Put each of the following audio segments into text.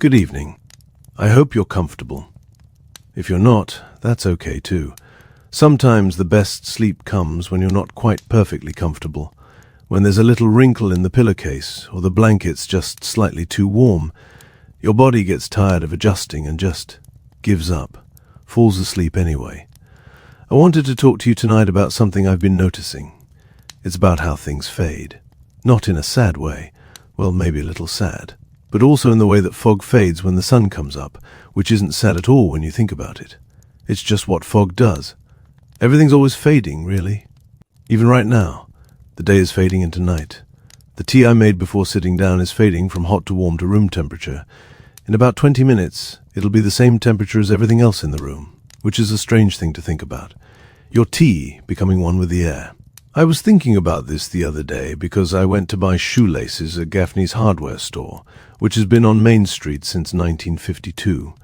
Good evening. I hope you're comfortable. If you're not, that's okay too. Sometimes the best sleep comes when you're not quite perfectly comfortable, when there's a little wrinkle in the pillowcase or the blanket's just slightly too warm. Your body gets tired of adjusting and just gives up, falls asleep anyway. I wanted to talk to you tonight about something I've been noticing. It's about how things fade. Not in a sad way, well, maybe a little sad, but also in the way that fog fades when the sun comes up, which isn't sad at all when you think about it. It's just what fog does. Everything's always fading, really. Even right now, the day is fading into night. The tea I made before sitting down is fading from hot to warm to room temperature. In about 20 minutes, it'll be the same temperature as everything else in the room, which is a strange thing to think about. Your tea becoming one with the air. I was thinking about this the other day because I went to buy shoelaces at Gaffney's hardware store, which has been on Main Street since 1952.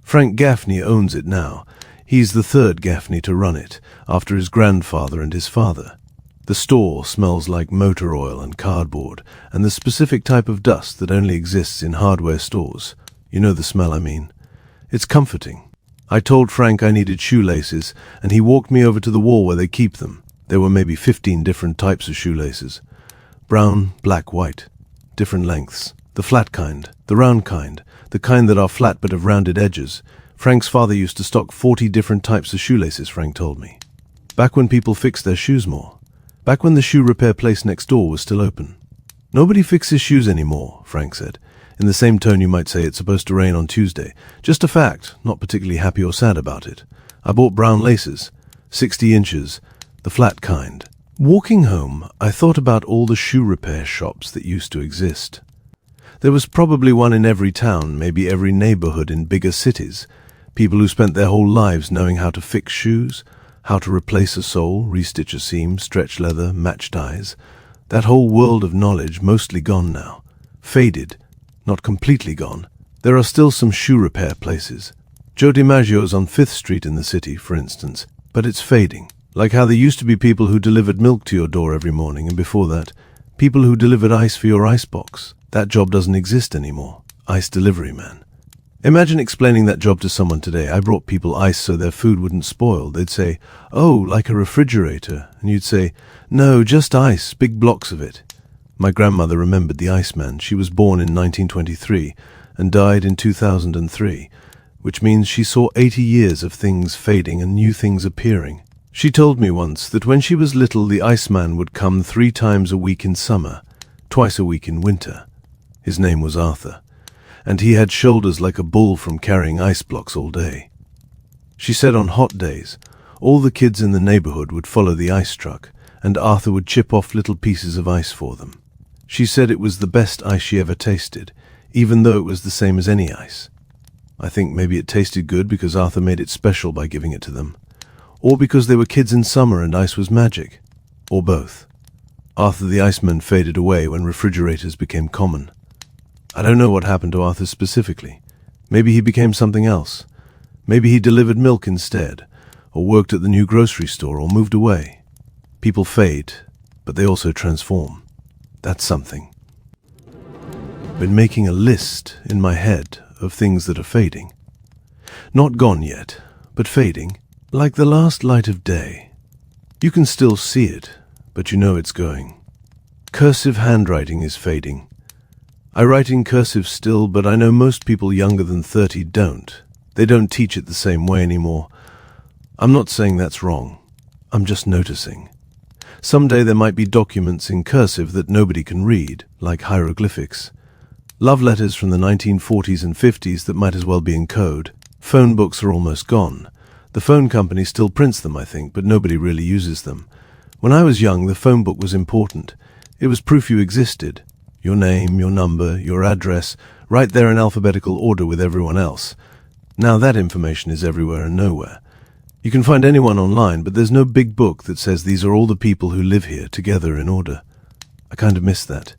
Frank Gaffney owns it now. He's the third Gaffney to run it, after his grandfather and his father. The store smells like motor oil and cardboard, and the specific type of dust that only exists in hardware stores. You know the smell I mean. It's comforting. I told Frank I needed shoelaces, and he walked me over to the wall where they keep them. There were maybe 15 different types of shoelaces. Brown, black, white. Different lengths. The flat kind, the round kind, the kind that are flat but have rounded edges. Frank's father used to stock 40 different types of shoelaces, Frank told me. Back when people fixed their shoes more. Back when the shoe repair place next door was still open. Nobody fixes shoes anymore, Frank said. In the same tone you might say it's supposed to rain on Tuesday. Just a fact, not particularly happy or sad about it. I bought brown laces, 60 inches, the flat kind. Walking home, I thought about all the shoe repair shops that used to exist. There was probably one in every town, maybe every neighborhood in bigger cities. People who spent their whole lives knowing how to fix shoes, how to replace a sole, restitch a seam, stretch leather, match dyes. That whole world of knowledge mostly gone now. Faded, not completely gone. There are still some shoe repair places. Joe DiMaggio's on 5th Street in the city, for instance, but it's fading. Like how there used to be people who delivered milk to your door every morning, and before that, people who delivered ice for your icebox. That job doesn't exist anymore. Ice delivery man. Imagine explaining that job to someone today. I brought people ice so their food wouldn't spoil. They'd say, "Oh, like a refrigerator." And you'd say, "No, just ice, big blocks of it." My grandmother remembered the Iceman. She was born in 1923 and died in 2003, which means she saw 80 years of things fading and new things appearing. She told me once that when she was little, the Iceman would come 3 times a week in summer, twice a week in winter. His name was Arthur, and he had shoulders like a bull from carrying ice blocks all day. She said on hot days, all the kids in the neighborhood would follow the ice truck, and Arthur would chip off little pieces of ice for them. She said it was the best ice she ever tasted, even though it was the same as any ice. I think maybe it tasted good because Arthur made it special by giving it to them, or because they were kids in summer and ice was magic, or both. Arthur the Iceman faded away when refrigerators became common. I don't know what happened to Arthur specifically. Maybe he became something else. Maybe he delivered milk instead, or worked at the new grocery store, or moved away. People fade, but they also transform. That's something. Been making a list in my head of things that are fading. Not gone yet, but fading, like the last light of day. You can still see it, but you know it's going. Cursive handwriting is fading. I write in cursive still, but I know most people younger than 30 don't. They don't teach it the same way anymore. I'm not saying that's wrong. I'm just noticing. Someday there might be documents in cursive that nobody can read, like hieroglyphics. Love letters from the 1940s and 50s that might as well be in code. Phone books are almost gone. The phone company still prints them, I think, but nobody really uses them. When I was young, the phone book was important. It was proof you existed. Your name, your number, your address, right there in alphabetical order with everyone else. Now that information is everywhere and nowhere. You can find anyone online, but there's no big book that says these are all the people who live here together in order. I kind of miss that.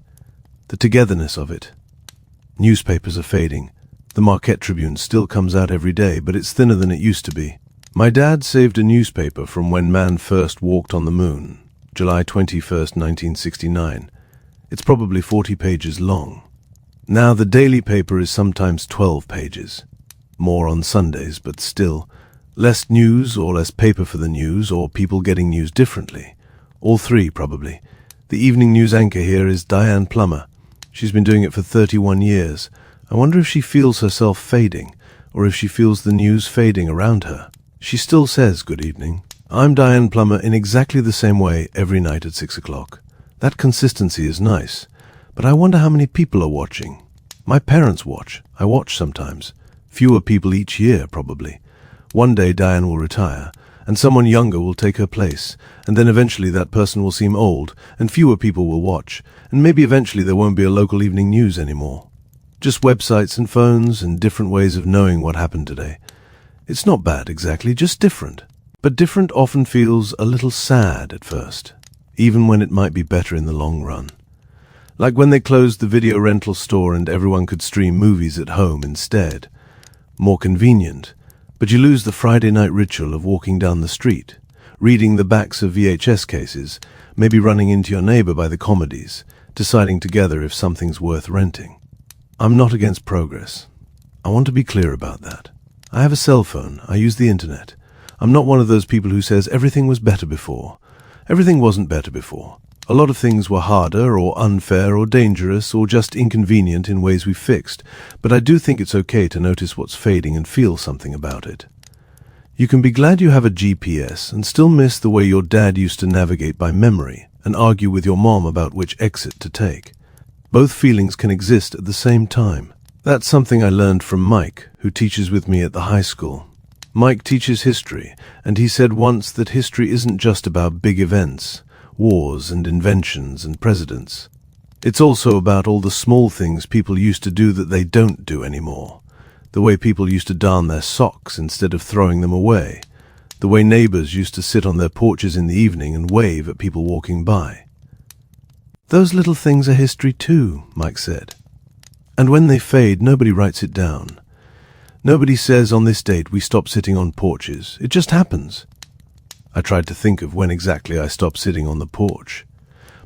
The togetherness of it. Newspapers are fading. The Marquette Tribune still comes out every day, but it's thinner than it used to be. My dad saved a newspaper from when man first walked on the moon, July 21st, 1969. It's probably 40 pages long. Now the daily paper is sometimes 12 pages. More on Sundays, but still. Less news or less paper for the news, or people getting news differently. All three, probably. The evening news anchor here is Diane Plummer. She's been doing it for 31 years. I wonder if she feels herself fading, or if she feels the news fading around her. She still says good evening. I'm Diane Plummer in exactly the same way every night at 6 o'clock. That consistency is nice, but I wonder how many people are watching. My parents watch. I watch sometimes. Fewer people each year, probably. One day Diane will retire, and someone younger will take her place, and then eventually that person will seem old, and fewer people will watch, and maybe eventually there won't be a local evening news anymore. Just websites and phones and different ways of knowing what happened today. It's not bad exactly, just different. But different often feels a little sad at first, even when it might be better in the long run. Like when they closed the video rental store and everyone could stream movies at home instead. More convenient, but you lose the Friday night ritual of walking down the street, reading the backs of VHS cases, maybe running into your neighbor by the comedies, deciding together if something's worth renting. I'm not against progress. I want to be clear about that. I have a cell phone. I use the internet. I'm not one of those people who says everything was better before. Everything wasn't better before. A lot of things were harder or unfair or dangerous or just inconvenient in ways we fixed, but I do think it's okay to notice what's fading and feel something about it. You can be glad you have a GPS and still miss the way your dad used to navigate by memory and argue with your mom about which exit to take. Both feelings can exist at the same time. That's something I learned from Mike, who teaches with me at the high school. Mike teaches history, and he said once that history isn't just about big events, wars and inventions and presidents. It's also about all the small things people used to do that they don't do anymore. The way people used to darn their socks instead of throwing them away. The way neighbors used to sit on their porches in the evening and wave at people walking by. Those little things are history too, Mike said. And when they fade, nobody writes it down. Nobody says on this date we stopped sitting on porches. It just happens. I tried to think of when exactly I stopped sitting on the porch.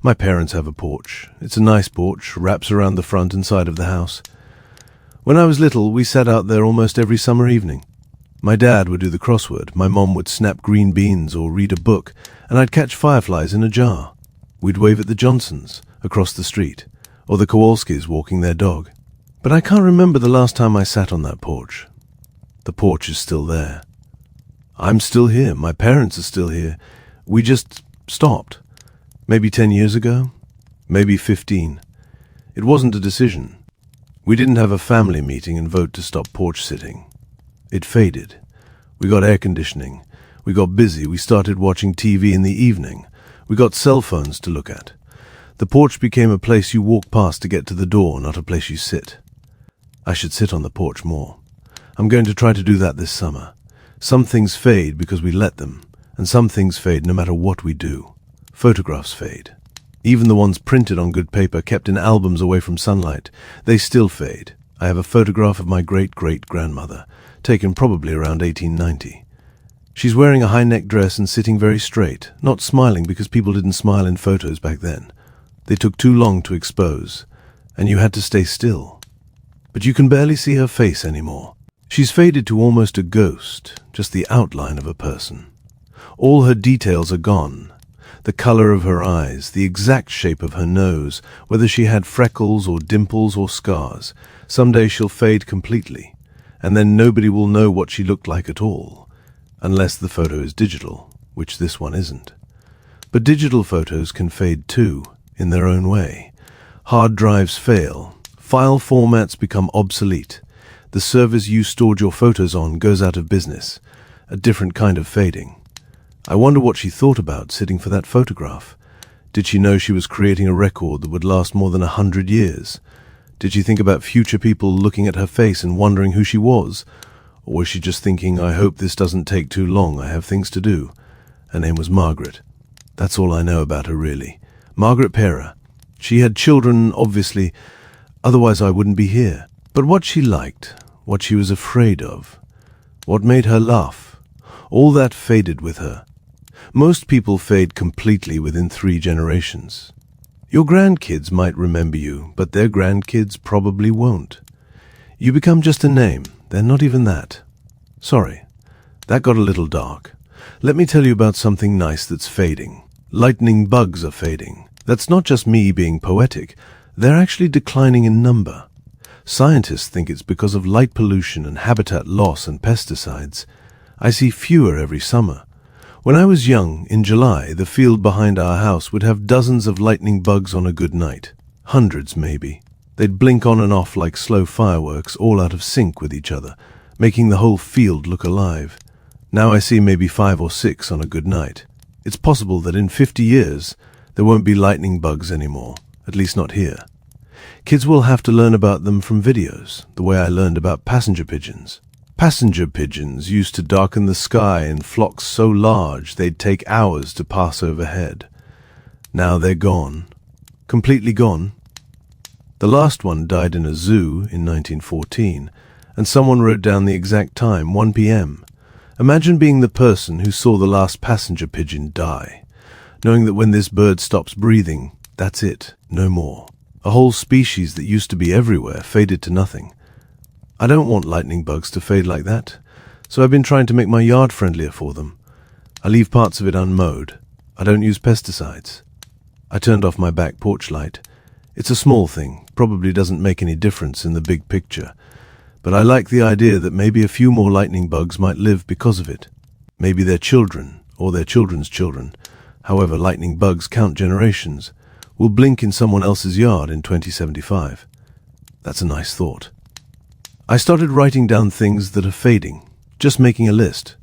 My parents have a porch. It's a nice porch, wraps around the front and side of the house. When I was little, we sat out there almost every summer evening. My dad would do the crossword, my mom would snap green beans or read a book, and I'd catch fireflies in a jar. We'd wave at the Johnsons across the street, or the Kowalskis walking their dog. But I can't remember the last time I sat on that porch. The porch is still there. I'm still here. My parents are still here. We just stopped. Maybe 10 years ago. Maybe 15. It wasn't a decision. We didn't have a family meeting and vote to stop porch sitting. It faded. We got air conditioning. We got busy. We started watching TV in the evening. We got cell phones to look at. The porch became a place you walk past to get to the door, not a place you sit. I should sit on the porch more. I'm going to try to do that this summer. Some things fade because we let them, and some things fade no matter what we do. Photographs fade. Even the ones printed on good paper, kept in albums away from sunlight, they still fade. I have a photograph of my great-great-grandmother, taken probably around 1890. She's wearing a high-neck dress and sitting very straight, not smiling because people didn't smile in photos back then. They took too long to expose, and you had to stay still. But you can barely see her face anymore. She's faded to almost a ghost, just the outline of a person. All her details are gone. The color of her eyes, the exact shape of her nose, whether she had freckles or dimples or scars. Someday she'll fade completely, and then nobody will know what she looked like at all, unless the photo is digital, which this one isn't. But digital photos can fade too, in their own way. Hard drives fail. File formats become obsolete. The servers you stored your photos on goes out of business. A different kind of fading. I wonder what she thought about sitting for that photograph. Did she know she was creating a record that would last more than 100 years? Did she think about future people looking at her face and wondering who she was? Or was she just thinking, I hope this doesn't take too long, I have things to do? Her name was Margaret. That's all I know about her, really. Margaret Pera. She had children, obviously. Otherwise I wouldn't be here. But what she liked, what she was afraid of, what made her laugh, all that faded with her. Most people fade completely within 3 generations. Your grandkids might remember you, but their grandkids probably won't. You become just a name. They're not even that. Sorry, that got a little dark. Let me tell you about something nice that's fading. Lightning bugs are fading. That's not just me being poetic. They're actually declining in number. Scientists think it's because of light pollution and habitat loss and pesticides. I see fewer every summer. When I was young, in July, the field behind our house would have dozens of lightning bugs on a good night. Hundreds, maybe. They'd blink on and off like slow fireworks, all out of sync with each other, making the whole field look alive. Now I see maybe 5 or 6 on a good night. It's possible that in 50 years, there won't be lightning bugs anymore, at least not here. Kids will have to learn about them from videos, the way I learned about passenger pigeons. Passenger pigeons used to darken the sky in flocks so large they'd take hours to pass overhead. Now they're gone. Completely gone. The last one died in a zoo in 1914, and someone wrote down the exact time, 1 p.m. Imagine being the person who saw the last passenger pigeon die, knowing that when this bird stops breathing, that's it, no more. A whole species that used to be everywhere faded to nothing. I don't want lightning bugs to fade like that, so I've been trying to make my yard friendlier for them. I leave parts of it unmowed. I don't use pesticides. I turned off my back porch light. It's a small thing, probably doesn't make any difference in the big picture, but I like the idea that maybe a few more lightning bugs might live because of it. Maybe their children, or their children's children, however lightning bugs count generations, will blink in someone else's yard in 2075. That's a nice thought. I started writing down things that are fading, just making a list.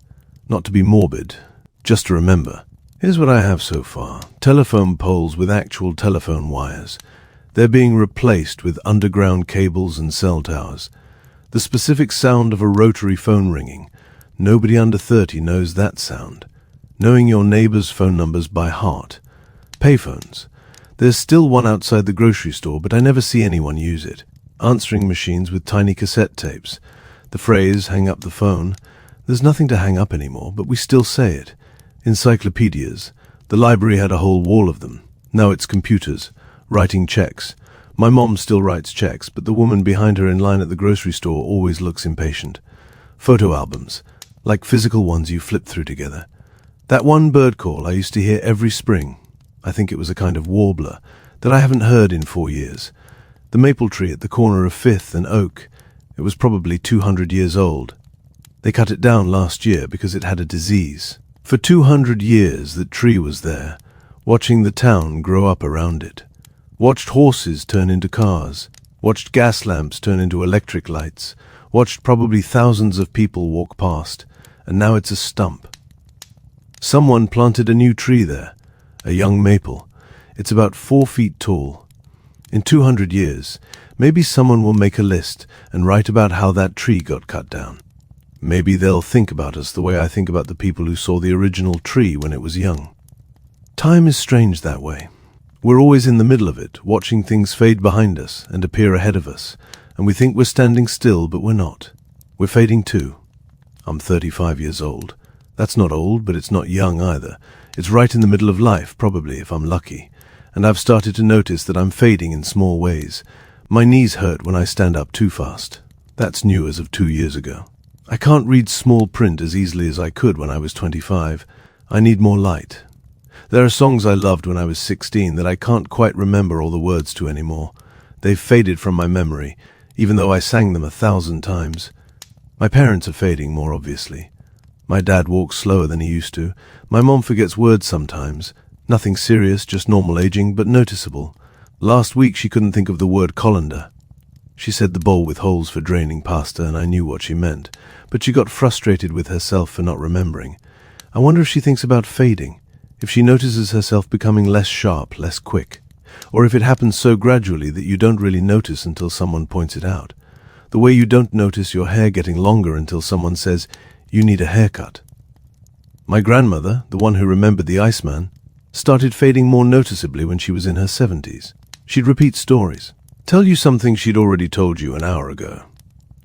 Not to be morbid, just to remember. Here's what I have so far. Telephone poles with actual telephone wires. They're being replaced with underground cables and cell towers. The specific sound of a rotary phone ringing. Nobody under 30 knows that sound. Knowing your neighbor's phone numbers by heart. Payphones. There's still one outside the grocery store, but I never see anyone use it. Answering machines with tiny cassette tapes. The phrase, hang up the phone. There's nothing to hang up anymore, but we still say it. Encyclopedias. The library had a whole wall of them. Now it's computers. Writing checks. My mom still writes checks, but the woman behind her in line at the grocery store always looks impatient. Photo albums. Like physical ones you flip through together. That one bird call I used to hear every spring. I think it was a kind of warbler that I haven't heard in 4 years. The maple tree at the corner of 5th and Oak. It was probably 200 years old. They cut it down last year because it had a disease. For 200 years that tree was there, watching the town grow up around it. Watched horses turn into cars. Watched gas lamps turn into electric lights. Watched probably thousands of people walk past. And now it's a stump. Someone planted a new tree there. A young maple. It's about 4 feet tall. In 200 years, maybe someone will make a list and write about how that tree got cut down. Maybe they'll think about us the way I think about the people who saw the original tree when it was young. Time is strange that way. We're always in the middle of it, watching things fade behind us and appear ahead of us, and we think we're standing still, but we're not. We're fading too. I'm 35 years old. That's not old, but it's not young either. It's right in the middle of life, probably, if I'm lucky. And I've started to notice that I'm fading in small ways. My knees hurt when I stand up too fast. That's new as of 2 years ago. I can't read small print as easily as I could when I was 25. I need more light. There are songs I loved when I was 16 that I can't quite remember all the words to anymore. They've faded from my memory, even though I sang them 1,000 times. My parents are fading, more obviously. My dad walks slower than he used to. My mom forgets words sometimes. Nothing serious, just normal aging, but noticeable. Last week she couldn't think of the word colander. She said the bowl with holes for draining pasta, and I knew what she meant. But she got frustrated with herself for not remembering. I wonder if she thinks about fading, if she notices herself becoming less sharp, less quick, or if it happens so gradually that you don't really notice until someone points it out. The way you don't notice your hair getting longer until someone says, "You need a haircut." My grandmother, the one who remembered the Iceman, started fading more noticeably when she was in her 70s. She'd repeat stories, tell you something she'd already told you an hour ago.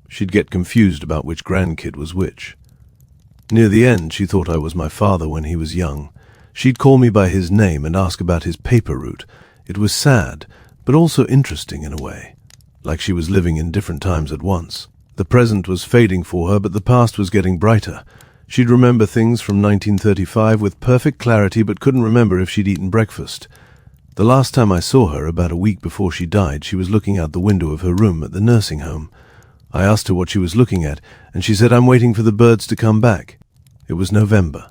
She'd get confused about which grandkid was which. Near the end, she thought I was my father when he was young. She'd call me by his name and ask about his paper route. It was sad, but also interesting in a way, like she was living in different times at once. The present was fading for her, but the past was getting brighter. She'd remember things from 1935 with perfect clarity, but couldn't remember if she'd eaten breakfast. The last time I saw her, about a week before she died, she was looking out the window of her room at the nursing home. I asked her what she was looking at, and she said, "I'm waiting for the birds to come back." It was November.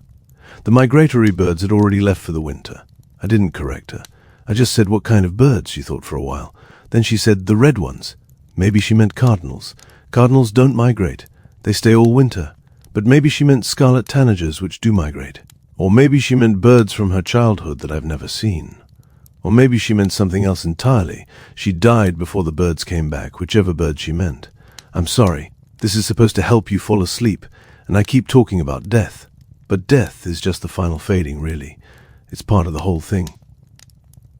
The migratory birds had already left for the winter. I didn't correct her. I just said, "What kind of birds?" She thought for a while. Then she said, "The red ones." Maybe she meant cardinals. Cardinals don't migrate. They stay all winter. But maybe she meant scarlet tanagers, which do migrate. Or maybe she meant birds from her childhood that I've never seen. Or maybe she meant something else entirely. She died before the birds came back, whichever bird she meant. I'm sorry. This is supposed to help you fall asleep, and I keep talking about death. But death is just the final fading, really. It's part of the whole thing.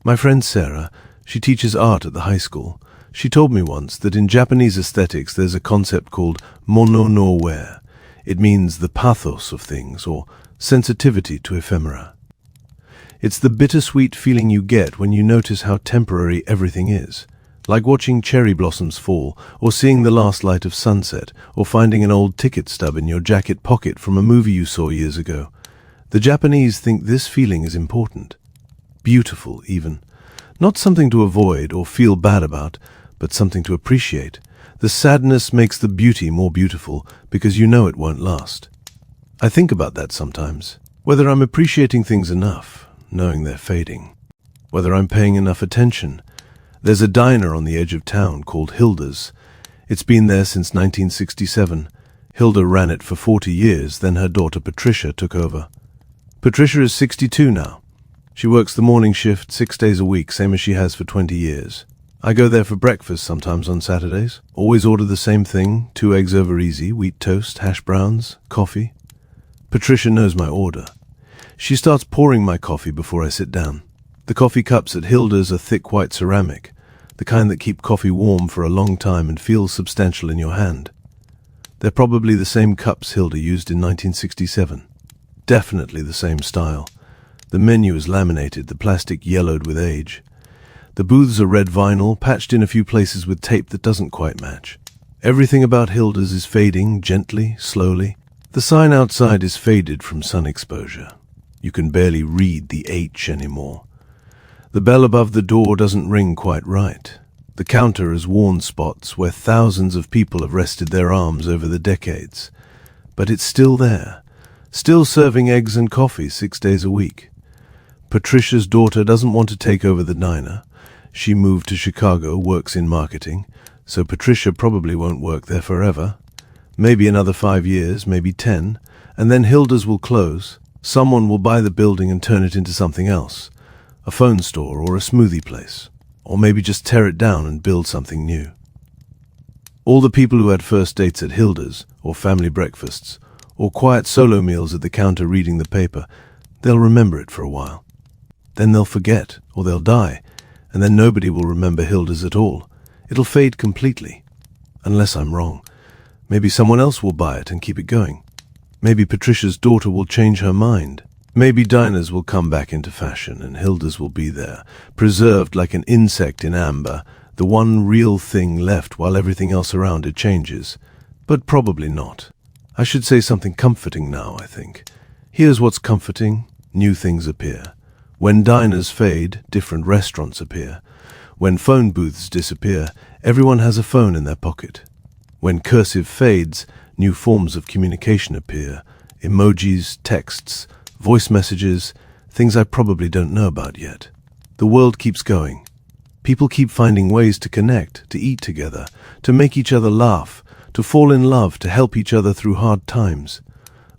My friend Sarah, she teaches art at the high school. She told me once that in Japanese aesthetics there's a concept called mono no ware. It means the pathos of things, or sensitivity to ephemera. It's the bittersweet feeling you get when you notice how temporary everything is, like watching cherry blossoms fall, or seeing the last light of sunset, or finding an old ticket stub in your jacket pocket from a movie you saw years ago. The Japanese think this feeling is important. Beautiful, even. Not something to avoid or feel bad about, but something to appreciate. The sadness makes the beauty more beautiful because you know it won't last. I think about that sometimes. Whether I'm appreciating things enough, knowing they're fading. Whether I'm paying enough attention. There's a diner on the edge of town called Hilda's. It's been there since 1967. Hilda ran it for 40 years, then her daughter Patricia took over. Patricia is 62 now. She works the morning shift 6 days a week, same as she has for 20 years. I go there for breakfast sometimes on Saturdays. Always order the same thing, 2 eggs over easy, wheat toast, hash browns, coffee. Patricia knows my order. She starts pouring my coffee before I sit down. The coffee cups at Hilda's are thick white ceramic, the kind that keep coffee warm for a long time and feels substantial in your hand. They're probably the same cups Hilda used in 1967. Definitely the same style. The menu is laminated, the plastic yellowed with age. The booths are red vinyl, patched in a few places with tape that doesn't quite match. Everything about Hilda's is fading, gently, slowly. The sign outside is faded from sun exposure. You can barely read the H anymore. The bell above the door doesn't ring quite right. The counter has worn spots where thousands of people have rested their arms over the decades. But it's still there, still serving eggs and coffee 6 days a week. Patricia's daughter doesn't want to take over the diner. She moved to Chicago, works in marketing, so Patricia probably won't work there forever. Maybe another 5 years, maybe 10, and then Hilda's will close. Someone will buy the building and turn it into something else, a phone store or a smoothie place, or maybe just tear it down and build something new. All the people who had first dates at Hilda's, or family breakfasts, or quiet solo meals at the counter reading the paper, they'll remember it for a while. Then they'll forget, or they'll die, and then nobody will remember Hilda's at all. It'll fade completely. Unless I'm wrong. Maybe someone else will buy it and keep it going. Maybe Patricia's daughter will change her mind. Maybe diners will come back into fashion and Hilda's will be there, preserved like an insect in amber, the one real thing left while everything else around it changes. But probably not. I should say something comforting now, I think. Here's what's comforting. New things appear. When diners fade, different restaurants appear. When phone booths disappear, everyone has a phone in their pocket. When cursive fades, new forms of communication appear. Emojis, texts, voice messages, things I probably don't know about yet. The world keeps going. People keep finding ways to connect, to eat together, to make each other laugh, to fall in love, to help each other through hard times.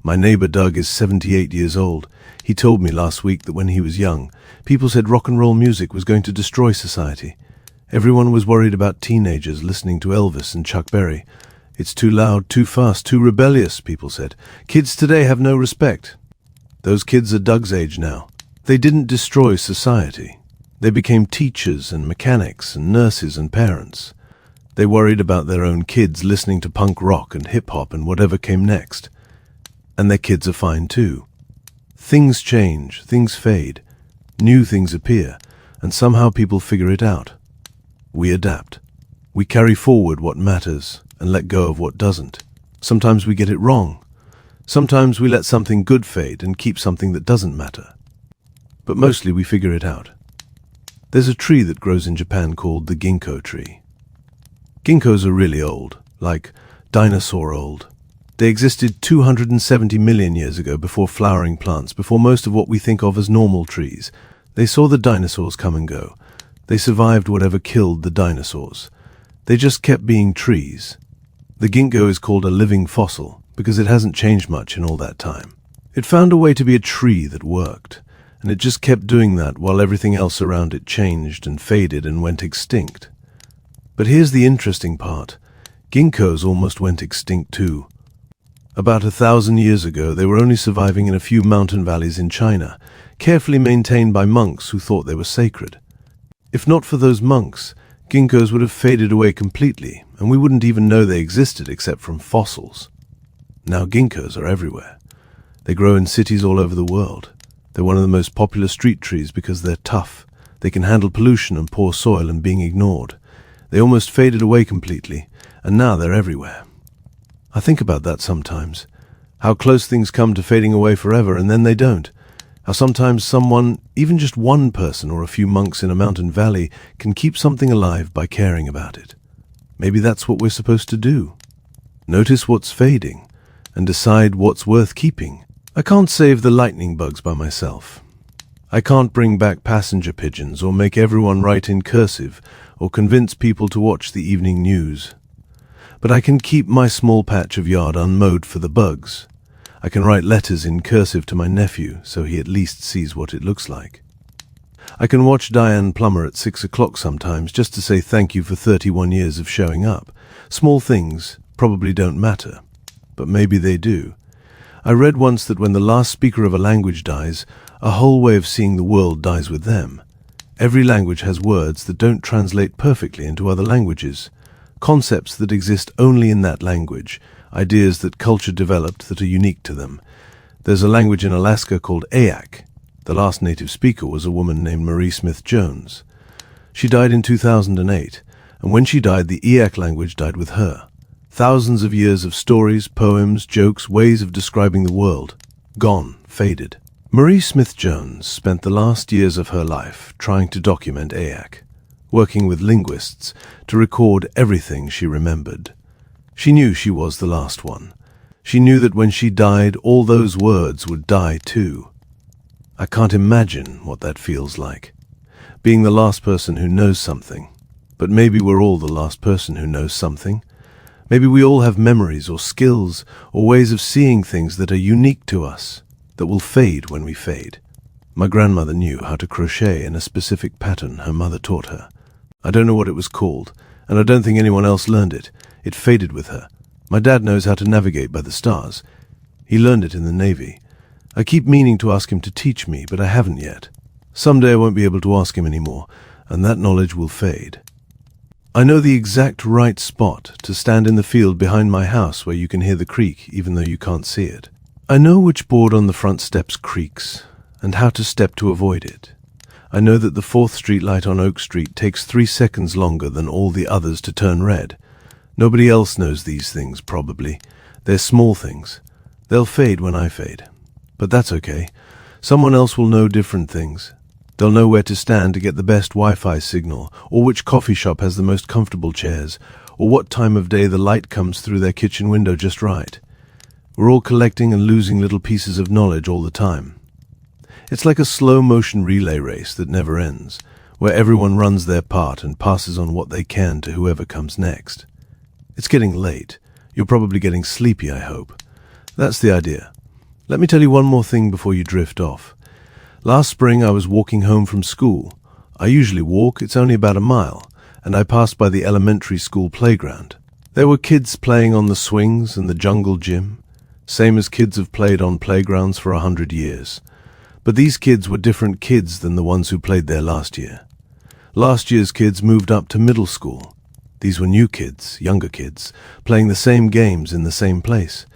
My neighbor Doug is 78 years old. He told me last week that when he was young, people said rock and roll music was going to destroy society. Everyone was worried about teenagers listening to Elvis and Chuck Berry. It's too loud, too fast, too rebellious, people said. Kids today have no respect. Those kids are Doug's age now. They didn't destroy society. They became teachers and mechanics and nurses and parents. They worried about their own kids listening to punk rock and hip-hop and whatever came next. And their kids are fine too. Things change, things fade, new things appear, and somehow people figure it out. We adapt. We carry forward what matters and let go of what doesn't. Sometimes we get it wrong. Sometimes we let something good fade and keep something that doesn't matter. But mostly we figure it out. There's a tree that grows in Japan called the ginkgo tree. Ginkgos are really old, like dinosaur old. They existed 270 million years ago, before flowering plants, before most of what we think of as normal trees. They saw the dinosaurs come and go. They survived whatever killed the dinosaurs. They just kept being trees. The ginkgo is called a living fossil because it hasn't changed much in all that time. It found a way to be a tree that worked, and it just kept doing that while everything else around it changed and faded and went extinct. But here's the interesting part. Ginkgos almost went extinct too. About 1,000 years ago, they were only surviving in a few mountain valleys in China, carefully maintained by monks who thought they were sacred. If not for those monks, ginkgos would have faded away completely, and we wouldn't even know they existed except from fossils. Now ginkgos are everywhere. They grow in cities all over the world. They're one of the most popular street trees because they're tough. They can handle pollution and poor soil and being ignored. They almost faded away completely, and now they're everywhere. I think about that sometimes. How close things come to fading away forever, and then they don't. How sometimes someone, even just one person or a few monks in a mountain valley, can keep something alive by caring about it. Maybe that's what we're supposed to do. Notice what's fading, and decide what's worth keeping. I can't save the lightning bugs by myself. I can't bring back passenger pigeons or make everyone write in cursive or convince people to watch the evening news. But I can keep my small patch of yard unmowed for the bugs. I can write letters in cursive to my nephew so he at least sees what it looks like. I can watch Diane Plummer at 6 o'clock sometimes just to say thank you for 31 years of showing up. Small things probably don't matter, but maybe they do. I read once that when the last speaker of a language dies, a whole way of seeing the world dies with them. Every language has words that don't translate perfectly into other languages. Concepts that exist only in that language, ideas that culture developed that are unique to them. There's a language in Alaska called Ayak. The last native speaker was a woman named Marie Smith Jones. She died in 2008, and when she died, the Ayak language died with her. Thousands of years of stories, poems, jokes, ways of describing the world. Gone, faded. Marie Smith Jones spent the last years of her life trying to document Ayak, working with linguists to record everything she remembered. She knew she was the last one. She knew that when she died, all those words would die too. I can't imagine what that feels like, being the last person who knows something. But maybe we're all the last person who knows something. Maybe we all have memories or skills or ways of seeing things that are unique to us, that will fade when we fade. My grandmother knew how to crochet in a specific pattern her mother taught her. I don't know what it was called, and I don't think anyone else learned it. It faded with her. My dad knows how to navigate by the stars. He learned it in the Navy. I keep meaning to ask him to teach me, but I haven't yet. Someday I won't be able to ask him anymore, and that knowledge will fade. I know the exact right spot to stand in the field behind my house where you can hear the creek even though you can't see it. I know which board on the front steps creaks, and how to step to avoid it. I know that the 4th Street light on Oak Street takes 3 seconds longer than all the others to turn red. Nobody else knows these things, probably. They're small things. They'll fade when I fade. But that's okay. Someone else will know different things. They'll know where to stand to get the best Wi-Fi signal, or which coffee shop has the most comfortable chairs, or what time of day the light comes through their kitchen window just right. We're all collecting and losing little pieces of knowledge all the time. It's like a slow-motion relay race that never ends, where everyone runs their part and passes on what they can to whoever comes next. It's getting late. You're probably getting sleepy, I hope. That's the idea. Let me tell you one more thing before you drift off. Last spring I was walking home from school. I usually walk, it's only about a mile, and I passed by the elementary school playground. There were kids playing on the swings and the jungle gym, same as kids have played on playgrounds for 100 years. But these kids were different kids than the ones who played there last year. Last year's kids moved up to middle school. These were new kids, younger kids, playing the same games in the same place.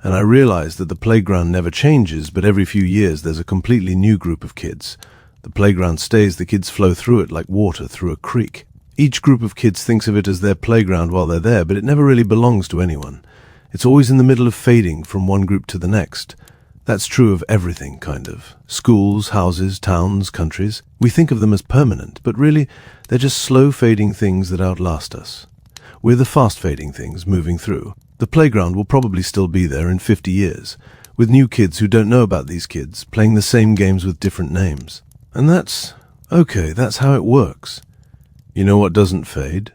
And I realized that the playground never changes, but every few years there's a completely new group of kids. The playground stays, the kids flow through it like water through a creek. Each group of kids thinks of it as their playground while they're there, but it never really belongs to anyone. It's always in the middle of fading from one group to the next. That's true of everything, kind of. Schools, houses, towns, countries. We think of them as permanent, but really, they're just slow-fading things that outlast us. We're the fast-fading things moving through. The playground will probably still be there in 50 years, with new kids who don't know about these kids, playing the same games with different names. And that's okay, that's how it works. You know what doesn't fade?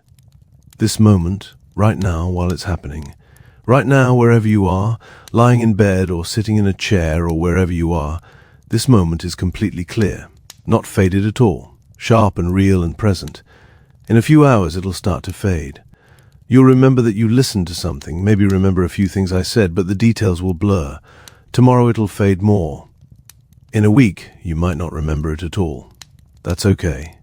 This moment, right now, while it's happening. Right now, wherever you are, lying in bed or sitting in a chair or wherever you are, this moment is completely clear, not faded at all, sharp and real and present. In a few hours, it'll start to fade. You'll remember that you listened to something, maybe remember a few things I said, but the details will blur. Tomorrow it'll fade more. In a week, you might not remember it at all. That's okay.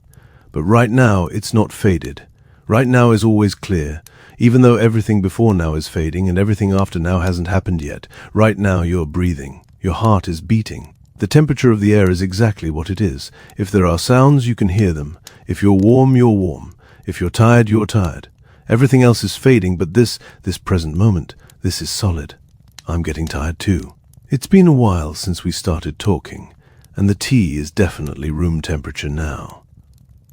But right now, it's not faded. Right now is always clear. Even though everything before now is fading and everything after now hasn't happened yet, right now you're breathing. Your heart is beating. The temperature of the air is exactly what it is. If there are sounds, you can hear them. If you're warm, you're warm. If you're tired, you're tired. Everything else is fading, but this present moment, this is solid. I'm getting tired too. It's been a while since we started talking, and the tea is definitely room temperature now.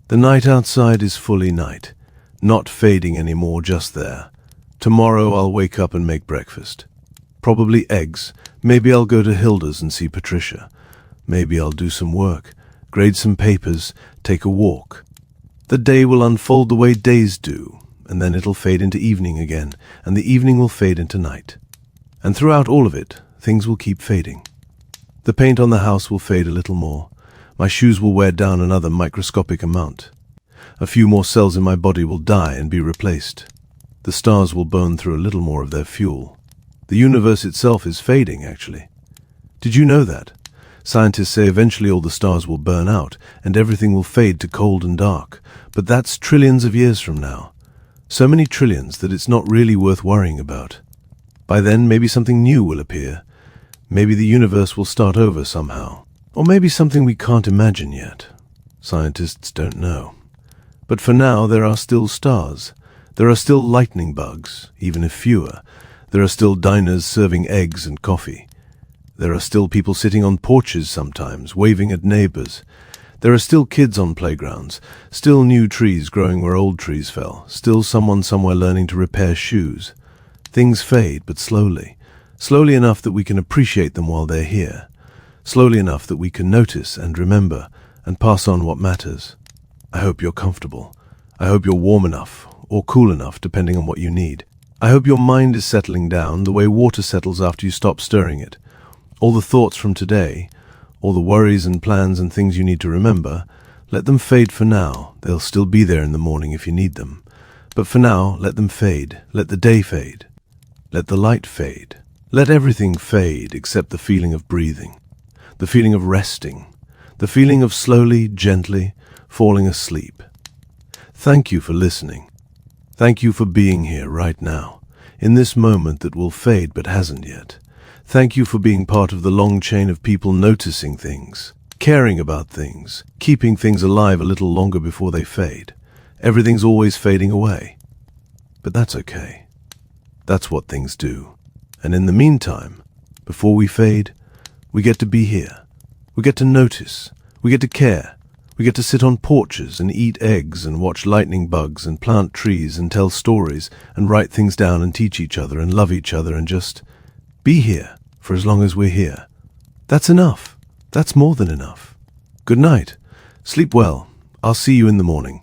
The night outside is fully night. Not fading anymore, just there. Tomorrow I'll wake up and make breakfast. Probably eggs. Maybe I'll go to Hilda's and see Patricia. Maybe I'll do some work, grade some papers, take a walk. The day will unfold the way days do, and then it'll fade into evening again, and the evening will fade into night. And throughout all of it, things will keep fading. The paint on the house will fade a little more. My shoes will wear down another microscopic amount. A few more cells in my body will die and be replaced. The stars will burn through a little more of their fuel. The universe itself is fading, actually. Did you know that? Scientists say eventually all the stars will burn out and everything will fade to cold and dark, but that's trillions of years from now. So many trillions that it's not really worth worrying about. By then, maybe something new will appear. Maybe the universe will start over somehow. Or maybe something we can't imagine yet. Scientists don't know. But for now, there are still stars. There are still lightning bugs, even if fewer. There are still diners serving eggs and coffee. There are still people sitting on porches sometimes, waving at neighbors. There are still kids on playgrounds, still new trees growing where old trees fell, still someone somewhere learning to repair shoes. Things fade, but slowly. Slowly enough that we can appreciate them while they're here. Slowly enough that we can notice and remember and pass on what matters. I hope you're comfortable. I hope you're warm enough, or cool enough, depending on what you need. I hope your mind is settling down the way water settles after you stop stirring it. All the thoughts from today, all the worries and plans and things you need to remember, let them fade for now. They'll still be there in the morning if you need them. But for now, let them fade. Let the day fade. Let the light fade. Let everything fade except the feeling of breathing, the feeling of resting, the feeling of slowly, gently falling asleep. Thank you for listening. Thank you for being here right now, in this moment that will fade but hasn't yet. Thank you for being part of the long chain of people noticing things, caring about things, keeping things alive a little longer before they fade. Everything's always fading away. But that's okay. That's what things do. And in the meantime, before we fade, we get to be here. We get to notice. We get to care. We get to sit on porches and eat eggs and watch lightning bugs and plant trees and tell stories and write things down and teach each other and love each other and just be here for as long as we're here. That's enough. That's more than enough. Good night. Sleep well. I'll see you in the morning.